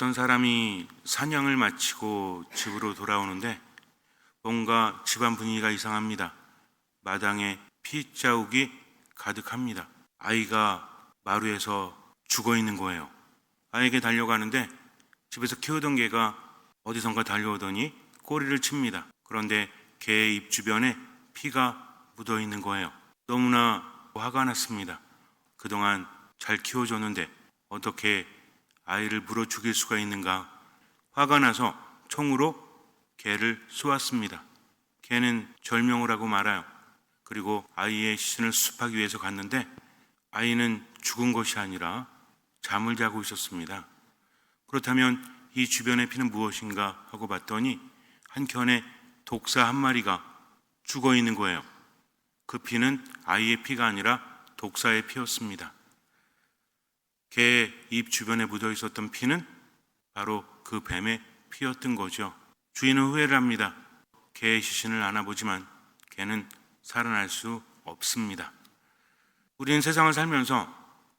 어떤 사람이 사냥을 마치고 집으로 돌아오는데 뭔가 집안 분위기가 이상합니다. 마당에 피 자국이 가득합니다. 아이가 마루에서 죽어 있는 거예요. 아이에게 달려가는데 집에서 키우던 개가 어디선가 달려오더니 꼬리를 칩니다. 그런데 개의 입 주변에 피가 묻어 있는 거예요. 너무나 화가 났습니다. 그동안 잘 키워줬는데 어떻게 아이를 물어 죽일 수가 있는가? 화가 나서 총으로 개를 쏘았습니다. 개는 절명을 하고 말아요. 그리고 아이의 시신을 수습하기 위해서 갔는데 아이는 죽은 것이 아니라 잠을 자고 있었습니다. 그렇다면 이 주변의 피는 무엇인가 하고 봤더니 한켠에 독사 한 마리가 죽어 있는 거예요. 그 피는 아이의 피가 아니라 독사의 피였습니다. 개의 입 주변에 묻어 있었던 피는 바로 그 뱀의 피였던 거죠. 주인은 후회를 합니다. 개의 시신을 안아보지만 개는 살아날 수 없습니다. 우리는 세상을 살면서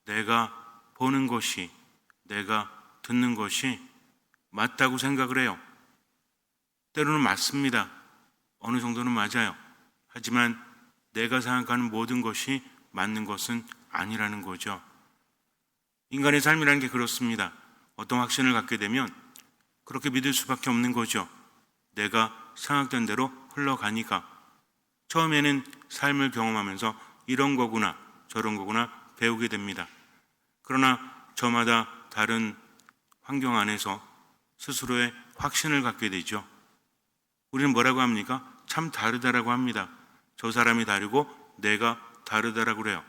내가 보는 것이, 내가 듣는 것이 맞다고 생각을 해요. 때로는 맞습니다. 어느 정도는 맞아요. 하지만 내가 생각하는 모든 것이 맞는 것은 아니라는 거죠. 인간의 삶이라는 게 그렇습니다. 어떤 확신을 갖게 되면 그렇게 믿을 수밖에 없는 거죠. 내가 생각된 대로 흘러가니까. 처음에는 삶을 경험하면서 이런 거구나 저런 거구나 배우게 됩니다. 그러나 저마다 다른 환경 안에서 스스로의 확신을 갖게 되죠. 우리는 뭐라고 합니까? 참 다르다라고 합니다. 저 사람이 다르고 내가 다르다라고 그래요.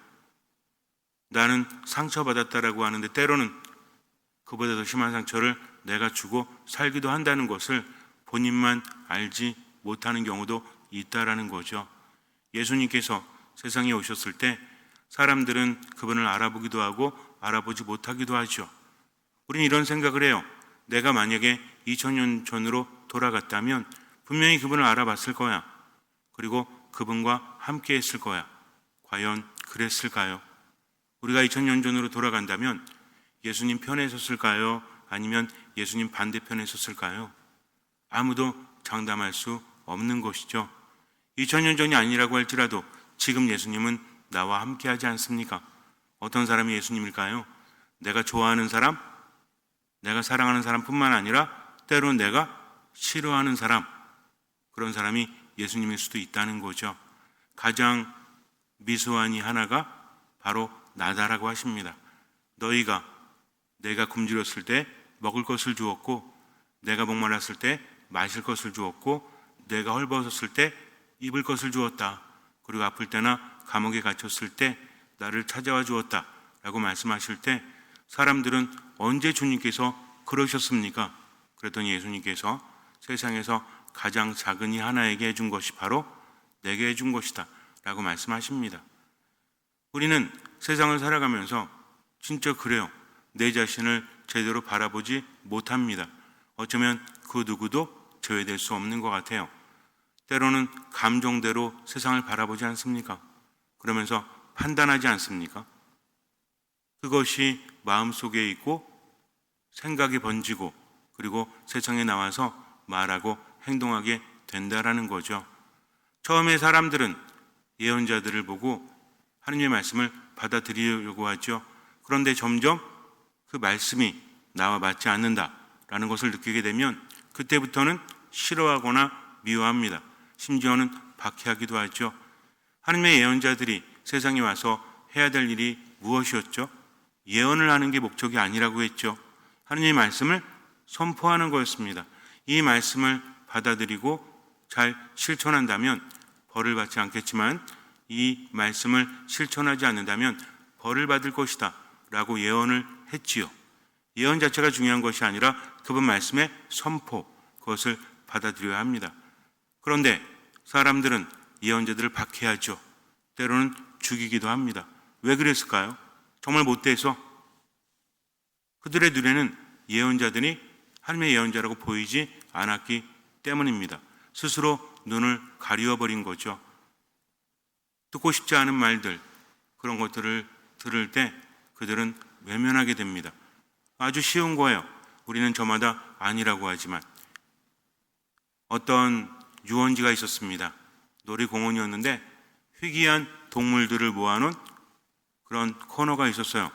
나는 상처받았다라고 하는데 때로는 그보다 더 심한 상처를 내가 주고 살기도 한다는 것을 본인만 알지 못하는 경우도 있다라는 거죠. 예수님께서 세상에 오셨을 때 사람들은 그분을 알아보기도 하고 알아보지 못하기도 하죠. 우리는 이런 생각을 해요. 내가 만약에 2000년 전으로 돌아갔다면 분명히 그분을 알아봤을 거야. 그리고 그분과 함께 했을 거야. 과연 그랬을까요? 우리가 2000년 전으로 돌아간다면 예수님 편에 섰을까요? 아니면 예수님 반대편에 섰을까요? 아무도 장담할 수 없는 것이죠. 2000년 전이 아니라고 할지라도 지금 예수님은 나와 함께 하지 않습니까? 어떤 사람이 예수님일까요? 내가 좋아하는 사람, 내가 사랑하는 사람뿐만 아니라 때로는 내가 싫어하는 사람, 그런 사람이 예수님일 수도 있다는 거죠. 가장 미소한 이 하나가 바로 나다라고 하십니다. 너희가 내가 굶주렸을 때 먹을 것을 주었고 내가 목말랐을 때 마실 것을 주었고 내가 헐벗었을 때 입을 것을 주었다. 그리고 아플 때나 감옥에 갇혔을 때 나를 찾아와 주었다 라고 말씀하실 때 사람들은 언제 주님께서 그러셨습니까? 그랬더니 예수님께서 세상에서 가장 작은 이 하나에게 해준 것이 바로 내게 해준 것이다 라고 말씀하십니다. 우리는 세상을 살아가면서 진짜 그래요. 내 자신을 제대로 바라보지 못합니다. 어쩌면 그 누구도 제외될 수 없는 것 같아요. 때로는 감정대로 세상을 바라보지 않습니까? 그러면서 판단하지 않습니까? 그것이 마음속에 있고 생각이 번지고 그리고 세상에 나와서 말하고 행동하게 된다라는 거죠. 처음에 사람들은 예언자들을 보고 하느님의 말씀을 받아들이려고 하죠. 그런데 점점 그 말씀이 나와 맞지 않는다라는 것을 느끼게 되면 그때부터는 싫어하거나 미워합니다. 심지어는 박해하기도 하죠. 하느님의 예언자들이 세상에 와서 해야 될 일이 무엇이었죠? 예언을 하는 게 목적이 아니라고 했죠. 하느님의 말씀을 선포하는 거였습니다. 이 말씀을 받아들이고 잘 실천한다면 벌을 받지 않겠지만 이 말씀을 실천하지 않는다면 벌을 받을 것이다 라고 예언을 했지요. 예언 자체가 중요한 것이 아니라 그분 말씀의 선포, 그것을 받아들여야 합니다. 그런데 사람들은 예언자들을 박해하죠. 때로는 죽이기도 합니다. 왜 그랬을까요? 정말 못돼서. 그들의 눈에는 예언자들이 하나님의 예언자라고 보이지 않았기 때문입니다. 스스로 눈을 가리워버린 거죠. 듣고 싶지 않은 말들, 그런 것들을 들을 때 그들은 외면하게 됩니다. 아주 쉬운 거예요. 우리는 저마다 아니라고 하지만 어떤 유원지가 있었습니다. 놀이공원이었는데 희귀한 동물들을 모아놓은 그런 코너가 있었어요.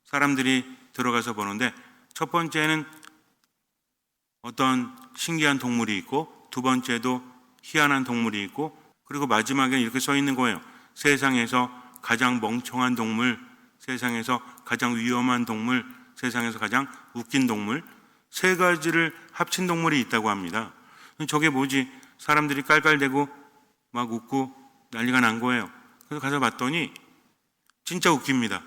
사람들이 들어가서 보는데 첫 번째는 어떤 신기한 동물이 있고 두 번째도 희한한 동물이 있고 그리고 마지막에 이렇게 써 있는 거예요. 세상에서 가장 멍청한 동물, 세상에서 가장 위험한 동물, 세상에서 가장 웃긴 동물, 세 가지를 합친 동물이 있다고 합니다. 저게 뭐지? 사람들이 깔깔대고 막 웃고 난리가 난 거예요. 그래서 가서 봤더니 진짜 웃깁니다.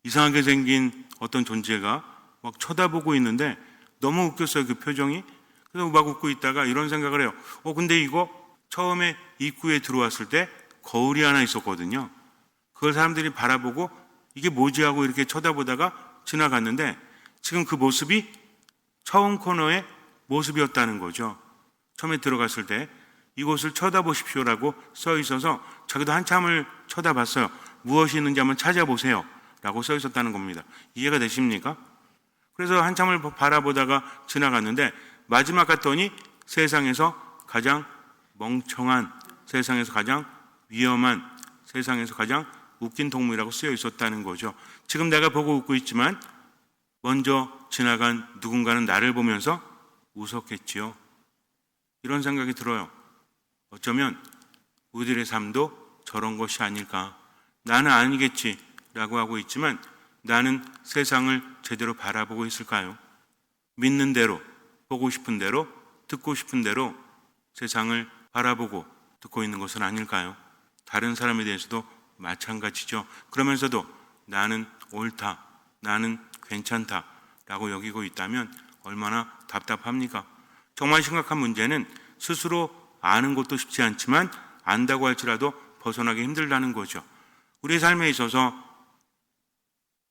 이상하게 생긴 어떤 존재가 막 쳐다보고 있는데 너무 웃겼어요, 그 표정이. 그래서 막 웃고 있다가 이런 생각을 해요. 근데 이거 처음에 입구에 들어왔을 때 거울이 하나 있었거든요. 그걸 사람들이 바라보고 이게 뭐지 하고 이렇게 쳐다보다가 지나갔는데 지금 그 모습이 처음 코너의 모습이었다는 거죠. 처음에 들어갔을 때 이곳을 쳐다보십시오라고 써 있어서 자기도 한참을 쳐다봤어요. 무엇이 있는지 한번 찾아보세요 라고 써 있었다는 겁니다. 이해가 되십니까? 그래서 한참을 바라보다가 지나갔는데 마지막 갔더니 세상에서 가장 멍청한, 세상에서 가장 위험한, 세상에서 가장 웃긴 동물이라고 쓰여 있었다는 거죠. 지금 내가 보고 웃고 있지만 먼저 지나간 누군가는 나를 보면서 웃었겠지요. 이런 생각이 들어요. 어쩌면 우리들의 삶도 저런 것이 아닐까. 나는 아니겠지라고 하고 있지만 나는 세상을 제대로 바라보고 있을까요? 믿는 대로, 보고 싶은 대로, 듣고 싶은 대로 세상을 바라보고 듣고 있는 것은 아닐까요? 다른 사람에 대해서도 마찬가지죠. 그러면서도 나는 옳다, 나는 괜찮다 라고 여기고 있다면 얼마나 답답합니까? 정말 심각한 문제는 스스로 아는 것도 쉽지 않지만 안다고 할지라도 벗어나기 힘들다는 거죠. 우리의 삶에 있어서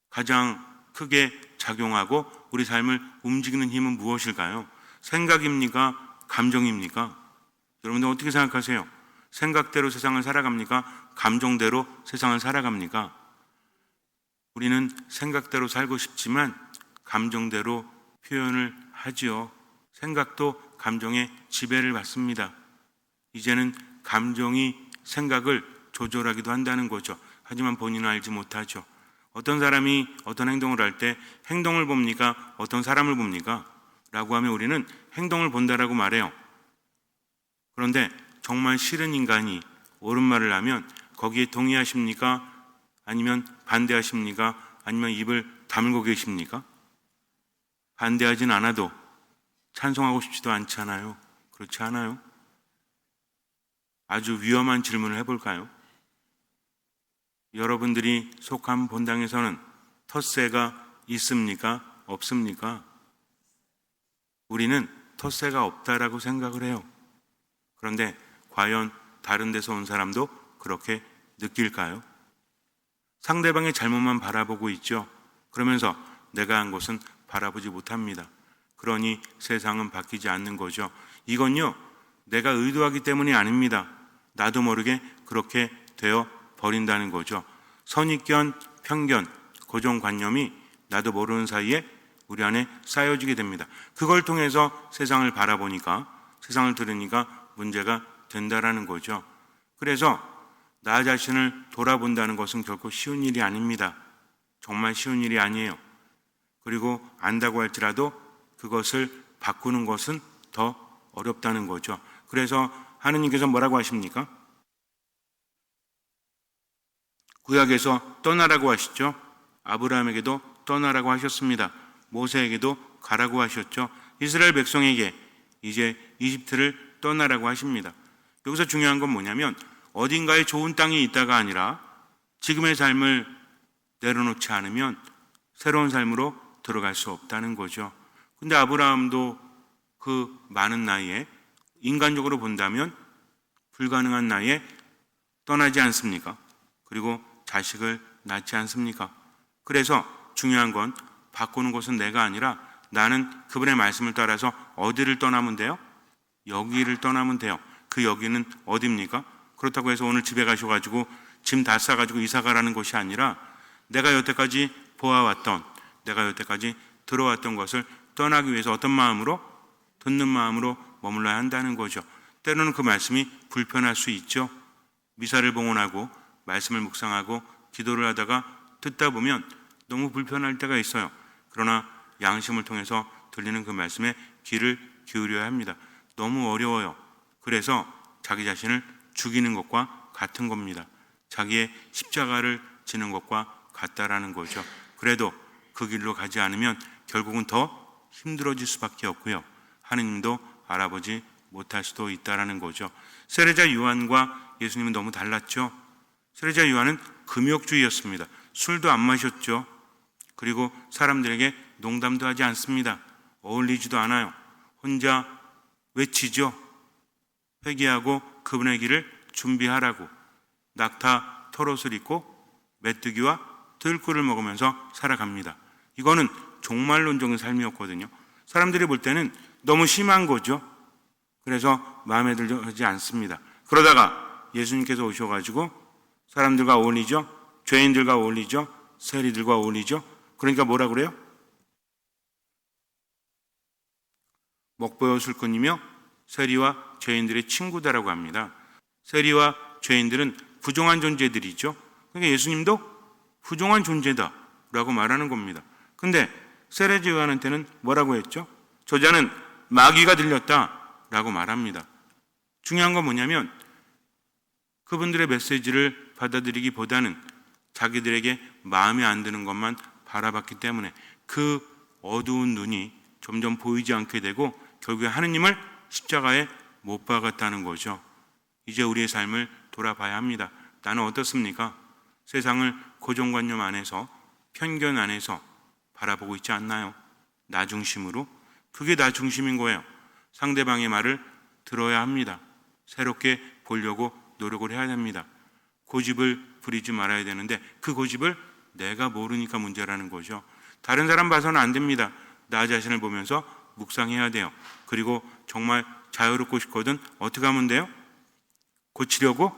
가장 크게 작용하고 우리 삶을 움직이는 힘은 무엇일까요? 생각입니까? 감정입니까? 여러분들 어떻게 생각하세요? 생각대로 세상을 살아갑니까? 감정대로 세상을 살아갑니까? 우리는 생각대로 살고 싶지만 감정대로 표현을 하지요. 생각도 감정의 지배를 받습니다. 이제는 감정이 생각을 조절하기도 한다는 거죠. 하지만 본인은 알지 못하죠. 어떤 사람이 어떤 행동을 할 때 행동을 봅니까? 어떤 사람을 봅니까? 라고 하면 우리는 행동을 본다라고 말해요. 그런데 정말 싫은 인간이 옳은 말을 하면 거기에 동의하십니까? 아니면 반대하십니까? 아니면 입을 다물고 계십니까? 반대하진 않아도 찬성하고 싶지도 않잖아요. 그렇지 않아요? 아주 위험한 질문을 해볼까요? 여러분들이 속한 본당에서는 텃세가 있습니까? 없습니까? 우리는 텃세가 없다라고 생각을 해요. 그런데 과연 다른 데서 온 사람도 그렇게 느낄까요? 상대방의 잘못만 바라보고 있죠. 그러면서 내가 한 것은 바라보지 못합니다. 그러니 세상은 바뀌지 않는 거죠. 이건요, 내가 의도하기 때문이 아닙니다. 나도 모르게 그렇게 되어 버린다는 거죠. 선입견, 편견, 고정관념이 나도 모르는 사이에 우리 안에 쌓여지게 됩니다. 그걸 통해서 세상을 바라보니까, 세상을 들으니까 문제가 된다라는 거죠. 그래서 나 자신을 돌아본다는 것은 결코 쉬운 일이 아닙니다. 정말 쉬운 일이 아니에요. 그리고 안다고 할지라도 그것을 바꾸는 것은 더 어렵다는 거죠. 그래서 하느님께서 뭐라고 하십니까? 구약에서 떠나라고 하시죠. 아브라함에게도 떠나라고 하셨습니다. 모세에게도 가라고 하셨죠. 이스라엘 백성에게 이제 이집트를 떠나라고 하십니다. 여기서 중요한 건 뭐냐면 어딘가에 좋은 땅이 있다가 아니라 지금의 삶을 내려놓지 않으면 새로운 삶으로 들어갈 수 없다는 거죠. 근데 아브라함도 그 많은 나이에 인간적으로 본다면 불가능한 나이에 떠나지 않습니까? 그리고 자식을 낳지 않습니까? 그래서 중요한 건 바꾸는 것은 내가 아니라 나는 그분의 말씀을 따라서 어디를 떠나면 돼요? 여기를 떠나면 돼요. 그 여기는 어디입니까? 그렇다고 해서 오늘 집에 가셔가지고 짐 다 싸가지고 이사 가라는 것이 아니라 내가 여태까지 보아왔던, 내가 여태까지 들어왔던 것을 떠나기 위해서 어떤 마음으로? 듣는 마음으로 머물러야 한다는 거죠. 때로는 그 말씀이 불편할 수 있죠. 미사를 봉헌하고 말씀을 묵상하고 기도를 하다가 듣다 보면 너무 불편할 때가 있어요. 그러나 양심을 통해서 들리는 그 말씀에 귀를 기울여야 합니다. 너무 어려워요. 그래서 자기 자신을 죽이는 것과 같은 겁니다. 자기의 십자가를 지는 것과 같다라는 거죠. 그래도 그 길로 가지 않으면 결국은 더 힘들어질 수밖에 없고요. 하느님도 알아보지 못할 수도 있다라는 거죠. 세례자 요한과 예수님은 너무 달랐죠. 세례자 요한은 금욕주의였습니다. 술도 안 마셨죠. 그리고 사람들에게 농담도 하지 않습니다. 어울리지도 않아요. 혼자 외치죠. 회개하고 그분의 길을 준비하라고. 낙타 털옷을 입고 메뚜기와 들꿀을 먹으면서 살아갑니다. 이거는 종말론적인 삶이었거든요. 사람들이 볼 때는 너무 심한 거죠. 그래서 마음에 들지 않습니다. 그러다가 예수님께서 오셔가지고 사람들과 어울리죠. 죄인들과 어울리죠. 세리들과 어울리죠. 그러니까 뭐라 그래요? 먹보여 술꾼이며 세리와 죄인들의 친구다라고 합니다. 세리와 죄인들은 부정한 존재들이죠. 그러니까 예수님도 부정한 존재다라고 말하는 겁니다. 근데 세례자 요한한테는 뭐라고 했죠? 저자는 마귀가 들렸다라고 말합니다. 중요한 건 뭐냐면 그분들의 메시지를 받아들이기보다는 자기들에게 마음에 안 드는 것만 바라봤기 때문에 그 어두운 눈이 점점 보이지 않게 되고 결국에 하느님을 십자가에 못 박았다는 거죠. 이제 우리의 삶을 돌아봐야 합니다. 나는 어떻습니까? 세상을 고정관념 안에서 편견 안에서 바라보고 있지 않나요? 나 중심으로? 그게 나 중심인 거예요. 상대방의 말을 들어야 합니다. 새롭게 보려고 노력을 해야 됩니다. 고집을 부리지 말아야 되는데 그 고집을 내가 모르니까 문제라는 거죠. 다른 사람 봐서는 안 됩니다. 나 자신을 보면서 묵상해야 돼요. 그리고 정말 자유롭고 싶거든 어떻게 하면 돼요? 고치려고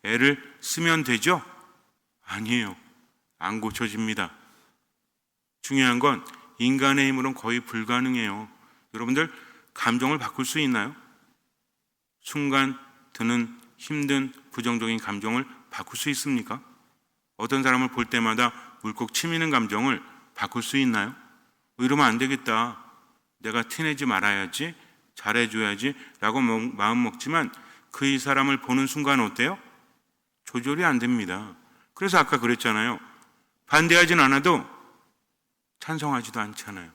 애를 쓰면 되죠? 아니에요. 안 고쳐집니다. 중요한 건 인간의 힘으로는 거의 불가능해요. 여러분들 감정을 바꿀 수 있나요? 순간 드는 힘든 부정적인 감정을 바꿀 수 있습니까? 어떤 사람을 볼 때마다 울컥 치미는 감정을 바꿀 수 있나요? 이러면 안 되겠다. 내가 티내지 말아야지, 잘해줘야지 라고 마음 먹지만 그 사람을 보는 순간 어때요? 조절이 안 됩니다. 그래서 아까 그랬잖아요. 반대하진 않아도 찬성하지도 않잖아요.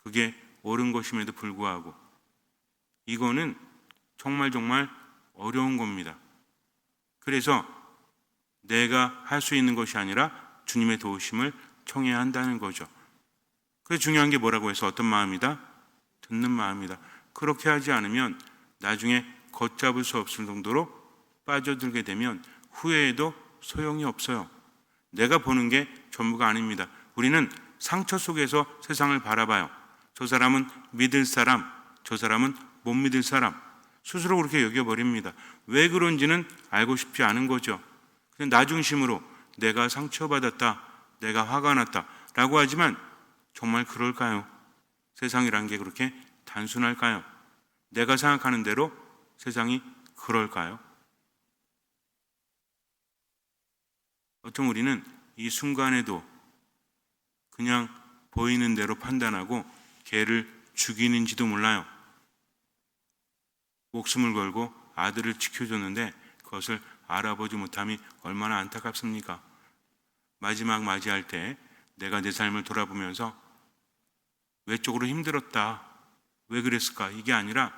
그게 옳은 것임에도 불구하고 이거는 정말 어려운 겁니다. 그래서 내가 할 수 있는 것이 아니라 주님의 도우심을 청해야 한다는 거죠. 그래서 중요한 게 뭐라고 해서 어떤 마음이다? 듣는 마음이다. 그렇게 하지 않으면 나중에 걷잡을 수 없을 정도로 빠져들게 되면 후회해도 소용이 없어요. 내가 보는 게 전부가 아닙니다. 우리는 상처 속에서 세상을 바라봐요. 저 사람은 믿을 사람, 저 사람은 못 믿을 사람. 스스로 그렇게 여겨버립니다. 왜 그런지는 알고 싶지 않은 거죠. 그냥 나 중심으로 내가 상처받았다, 내가 화가 났다 라고 하지만 정말 그럴까요? 세상이란 게 그렇게 단순할까요? 내가 생각하는 대로 세상이 그럴까요? 보통 우리는 이 순간에도 그냥 보이는 대로 판단하고 개를 죽이는지도 몰라요. 목숨을 걸고 아들을 지켜줬는데 그것을 알아보지 못함이 얼마나 안타깝습니까? 마지막 맞이할 때 내가 내 삶을 돌아보면서 외적으로 힘들었다. 왜 그랬을까? 이게 아니라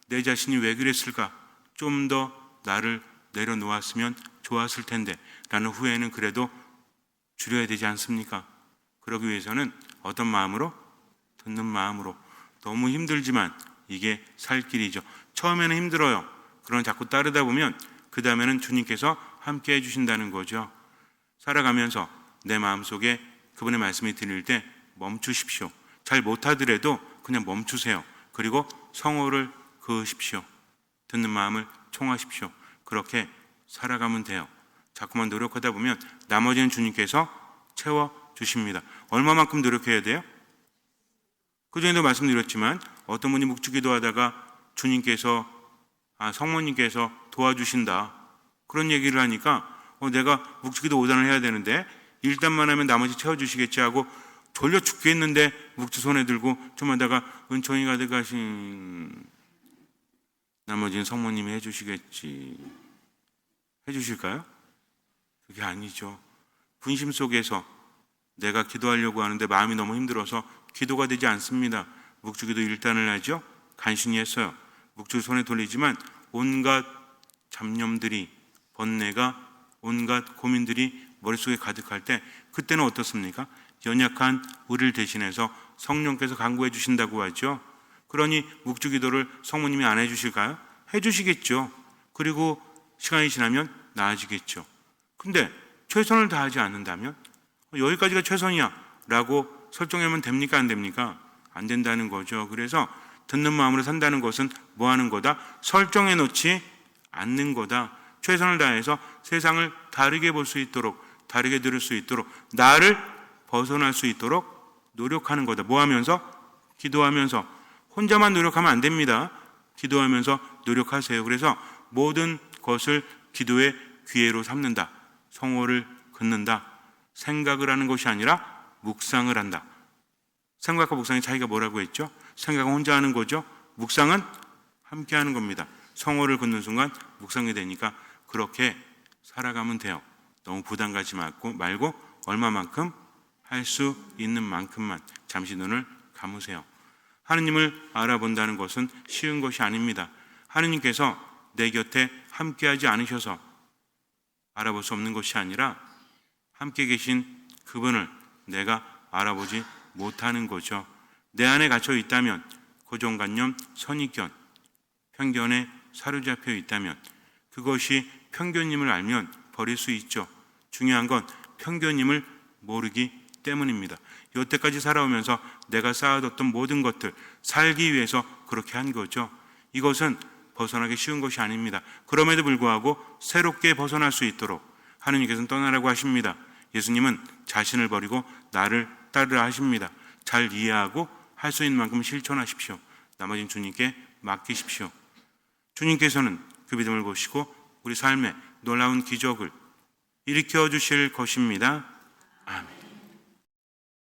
내 자신이 왜 그랬을까? 좀 더 나를 내려놓았으면 좋았을 텐데 라는 후회는 그래도 줄여야 되지 않습니까? 그러기 위해서는 어떤 마음으로? 듣는 마음으로. 너무 힘들지만 이게 살 길이죠. 처음에는 힘들어요. 그러나 자꾸 따르다 보면 그 다음에는 주님께서 함께 해주신다는 거죠. 살아가면서 내 마음속에 그분의 말씀이 들릴 때 멈추십시오. 잘 못하더라도 그냥 멈추세요. 그리고 성호를 그으십시오. 듣는 마음을 총하십시오. 그렇게 살아가면 돼요. 자꾸만 노력하다 보면 나머지는 주님께서 채워주십니다. 얼마만큼 노력해야 돼요? 그전에도 말씀드렸지만 어떤 분이 묵주기도 하다가 성모님께서 도와주신다. 그런 얘기를 하니까 내가 묵주기도 5단을 해야 되는데 1단만 하면 나머지 채워주시겠지 하고 졸려 죽겠는데 묵주 손에 들고 좀 하다가 은총이 가득하신 나머지는 성모님이 해주시겠지. 해주실까요? 그게 아니죠. 분심 속에서 내가 기도하려고 하는데 마음이 너무 힘들어서 기도가 되지 않습니다. 묵주기도 1단을 하죠. 간신히 했어요. 묵주 손에 돌리지만 온갖 잡념들이, 번뇌가, 온갖 고민들이 머릿속에 가득할 때 그때는 어떻습니까? 연약한 우리를 대신해서 성령께서 간구해 주신다고 하죠. 그러니 묵주기도를 성모님이 안 해주실까요? 해주시겠죠. 그리고 시간이 지나면 나아지겠죠. 근데 최선을 다하지 않는다면 여기까지가 최선이야 라고 설정하면 됩니까? 안 됩니까? 안 된다는 거죠. 그래서 듣는 마음으로 산다는 것은 뭐 하는 거다? 설정해 놓지 않는 거다. 최선을 다해서 세상을 다르게 볼 수 있도록, 다르게 들을 수 있도록, 나를 벗어날 수 있도록 노력하는 거다. 뭐 하면서? 기도하면서. 혼자만 노력하면 안 됩니다. 기도하면서 노력하세요. 그래서 모든 것을 기도의 기회로 삼는다. 성호를 긋는다. 생각을 하는 것이 아니라 묵상을 한다. 생각과 묵상의 차이가 뭐라고 했죠? 생각은 혼자 하는 거죠. 묵상은 함께 하는 겁니다. 성호를 긋는 순간 묵상이 되니까 그렇게 살아가면 돼요. 너무 부담 가지 말고 얼마만큼 할 수 있는 만큼만 잠시 눈을 감으세요. 하느님을 알아본다는 것은 쉬운 것이 아닙니다. 하느님께서 내 곁에 함께하지 않으셔서 알아볼 수 없는 것이 아니라 함께 계신 그분을 내가 알아보지 못하는 거죠. 내 안에 갇혀 있다면 고정관념, 선입견, 편견에 사로잡혀 있다면 그것이 편견임을 알면 버릴 수 있죠. 중요한 건 편견임을 모르기 때문입니다. 여태까지 살아오면서 내가 쌓아뒀던 모든 것들 살기 위해서 그렇게 한 거죠. 이것은 벗어나기 쉬운 것이 아닙니다. 그럼에도 불구하고 새롭게 벗어날 수 있도록 하느님께서는 떠나라고 하십니다. 예수님은 자신을 버리고 나를 따르라 하십니다. 잘 이해하고 할 수 있는 만큼 실천하십시오. 나머지는 주님께 맡기십시오. 주님께서는 그 믿음을 보시고 우리 삶에 놀라운 기적을 일으켜 주실 것입니다.